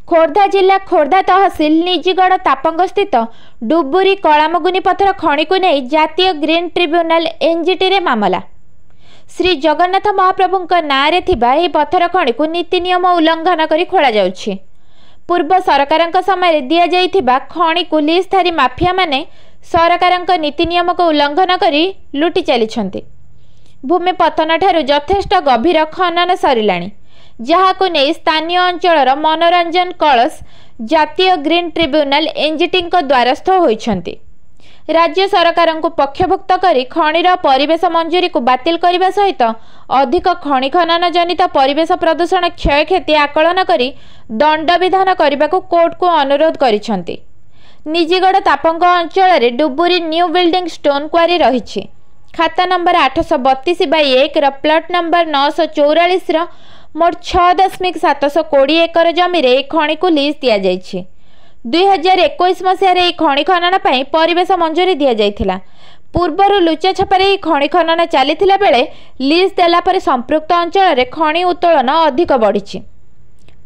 खोर्धा जिला खोर्धा तहसिल निजीगढ़ तापंग स्थित डुबुरी कलामगुनी पथर खणी को नहीं जातीय ग्रीन ट्रिब्यूनल एनजीटी रे मामला। श्री जगन्नाथ महाप्रभु नारे थिबा एही पथर खणी को नीति नियम उल्लंघन करी खोला जाउछि। पूर्व सरकारक समय दिया जाइथिबा खणी को लीजधारी माफिया माने सरकारक नीति नियम को उल्लंघन करी लुटि चलीछन्ति। भूमि पतन ठारू यथेष्ट गभीर खनन सरिलाणी, जहाको नहीं स्थानीय अंचलर मनोरंजन कलश जातीय ग्रीन ट्रिब्यूनल एनजीटी द्वारस्थ होइछन्ति। राज्य सरकार को पक्षभुक्त करी खणीर परिवेश मंजूरी को बातिल करने सहित अधिक खणी खनन जनित परिवेश प्रदूषण क्षयक्षति आकलन करी दंड विधान करने को कोर्ट को अनुरोध करिछन्ति। निजीगढ़ तापंग अंचल डुबुरी न्यू बिल्डिंग स्टोन क्वारी रही। खाता नंबर 832/1 प्लट नंबर 944 मोट 6.720 एकर जमी रे खणी को लीज दिया जाइछि। 2021 मसीह खणी खनन पर परिवेश मंजूरी दि जाइथिला। पूर्वर लुचा छपारे खणी खनन चली बेले लीज देला पर संपृक्त अंचल खणी उत्तोलन अधिक बढ़ी।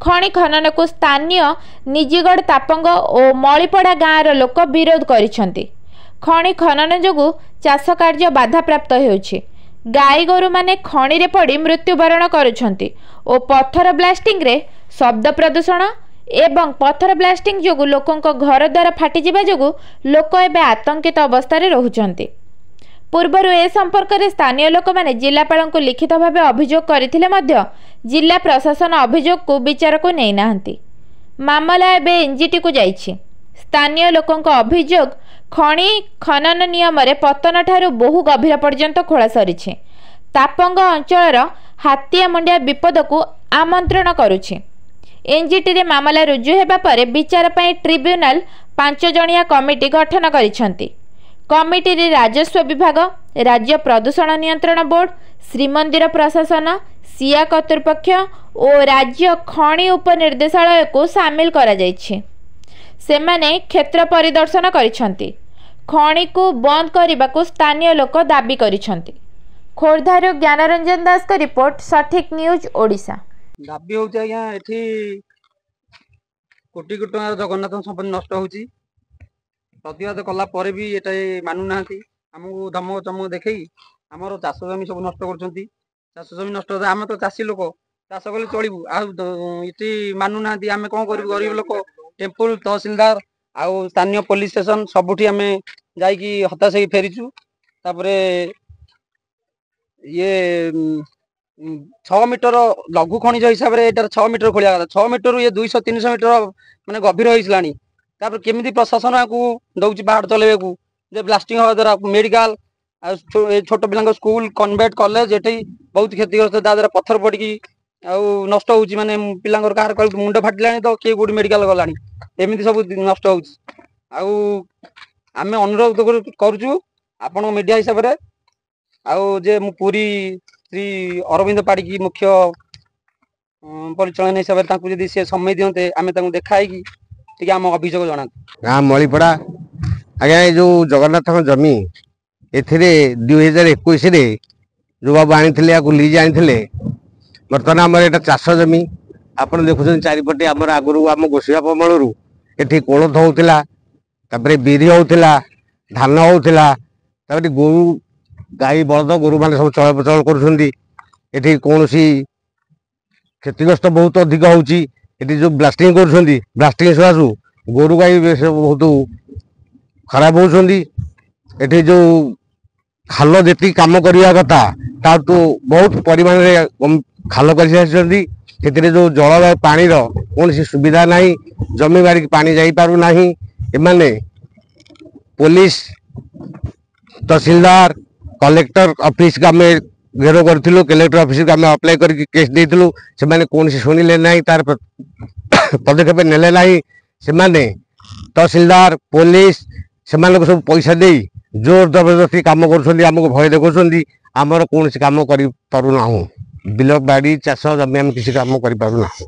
खणी खनन को स्थानीय निजीगढ़ तापंग और मलीपड़ा गाँव लोक विरोध करिसेंति। खणी खनन जोगु चाष कार्य बाधाप्राप्त होउछि। गाई गोरु माने खणी रे पड़ी मृत्युवरण करुछन्ति और पत्थर ब्लास्टिंग रे शब्द प्रदूषण एवं पत्थर ब्लास्टिंग जोगु लोकंक घर द्वार फाटी जिबा जोगु लोक एबे आतंकित अवस्था रे रहुचन्ति। पूर्वर ए संपर्क रे स्थानीय लोक माने जिलापाल को लिखित भाव अभियोग करथिले मध्य जिला प्रशासन अभियोग को विचार को नै नाहंती। मामला एबे एनजीटी को जाइछि। स्थानीय लोकंक अभियोग खणी खनन नियम रे पतन ठारू बहु गभीर पर्यंत खोला सरिछि। तापंग अंचलर हाथिया मुंडिया विपद को आमंत्रण करुछि। एनजीटी रे मामला रुजु हेबा परे विचार पई ट्रिब्यूनल 5 जणिया कमिटी गठन करिसेंति। कमिटी रे राजस्व विभाग, राज्य प्रदूषण नियंत्रण बोर्ड, श्रीमंदिर प्रशासन, सिया कर्तृपक्ष और राज्य खणी उपनिर्देशालय को शामिल करा जाइछि। सेमाने क्षेत्र परिदर्शन करिसेंति। खणी को बंद करने को स्थानीय लोक दाबी करिसेंति। खोर्धार ज्ञानरंजन दास का रिपोर्ट, सठिक न्यूज ओडिशा। दाबी होउछि आज्ञा एठी कोटी कोटी टंका जगन्नाथ संपत्ति नष्ट होउछि। प्रतिवाद कला परे भी एटा मानु नाहंती। हमहु धमक चमक देखै हमर चाष जमी सब नष्ट करछन्ती। चाष जमी नष्ट हम तो चाषी लोक चाष कले चलिबु आ इति मानु नाहंती। आमे कोन करिबु? गरीब लोक टेम्पल तहसीलदार आउ स्थानीय पुलिस स्टेशन सबुठी आमे जाइकी हताश होई फेरिचु। तापरे ये 6 मीटर लघु खनिज हिसाब रे एटार 6 मीटर खोलिया कथा। 6 मीटर ये 200-300 मीटर माने गभीर होइसलानी। तापर केमिति प्रशासन को दउची बाहर चलेबे को जे ब्लास्टिंग हो द्वारा मेडिकल छोट पिलांग स्कूल कन्वेंट कॉलेज एठी बहुत क्षतिग्रस्त। दादरा पत्थर पड़की आ नष्ट होउची। माने पिलांगर कार मुंड फाटिलानी तो के गुड मेडिकल गलानी एमिति सब नष्ट होउची। आ आमे अनुरोध करूछु आपण मीडिया हिसाब रे आउ जे मु पूरी श्री अरविंद पाड़की मुख्य परिचालन हिसाब से से समय दियंते आमे तांको देखाई कि आम अभियोग जना। गाँ मलीपड़ा आज्ञा जो जगन्नाथ जमी एथिरे 2021 रे जो बाबू आनी लीज आनी बर्तमान आम एटा चाष जमी आप देखुं चारिपटे आम आगु आम गोसिया पमलू एठी कोलथ होउतिला, तापरे बिरी होउतिला, धान होउतिला, तापरे गोरु गाई बलद गोरु माने सब चल प्रचल करुछन्ती। एठी कोनोसी क्षतिग्रस्त बहुत अधिक होउची। एठी जो ब्लास्टिंग करुछन्ती ब्लास्टिंग सहासु गोरु गाई बहुत खराब होउछन्ती। एठी जो खाल जेती काम करिया कथा ता तो बहुत परिमाण रे खाल कर सारिछन्ती। सेतिरे जो जलवायु पानी रो कोनोसी सुविधा नाही, जमी बारी पानी जाई पारु नाही। एमाने पुलिस तहसीलदार कलेक्टर ऑफिस का में घेरो करथिलु। कलेक्टर ऑफिस का में अप्लाई करके केस देथिलु। से माने कोनोसी सुनिले नाही, तार पदक्षेप नेले नाही। से माने तहसीलदार पुलिस से माने को सब पैसा देई जोर जबरदस्ती काम करछन्ती। हमको भय देखछन्ती। हमर कोनोसी काम करि पारु नाहु। बिल बाड़ी चाष जमी आम किसी काम करि पारु नाहु।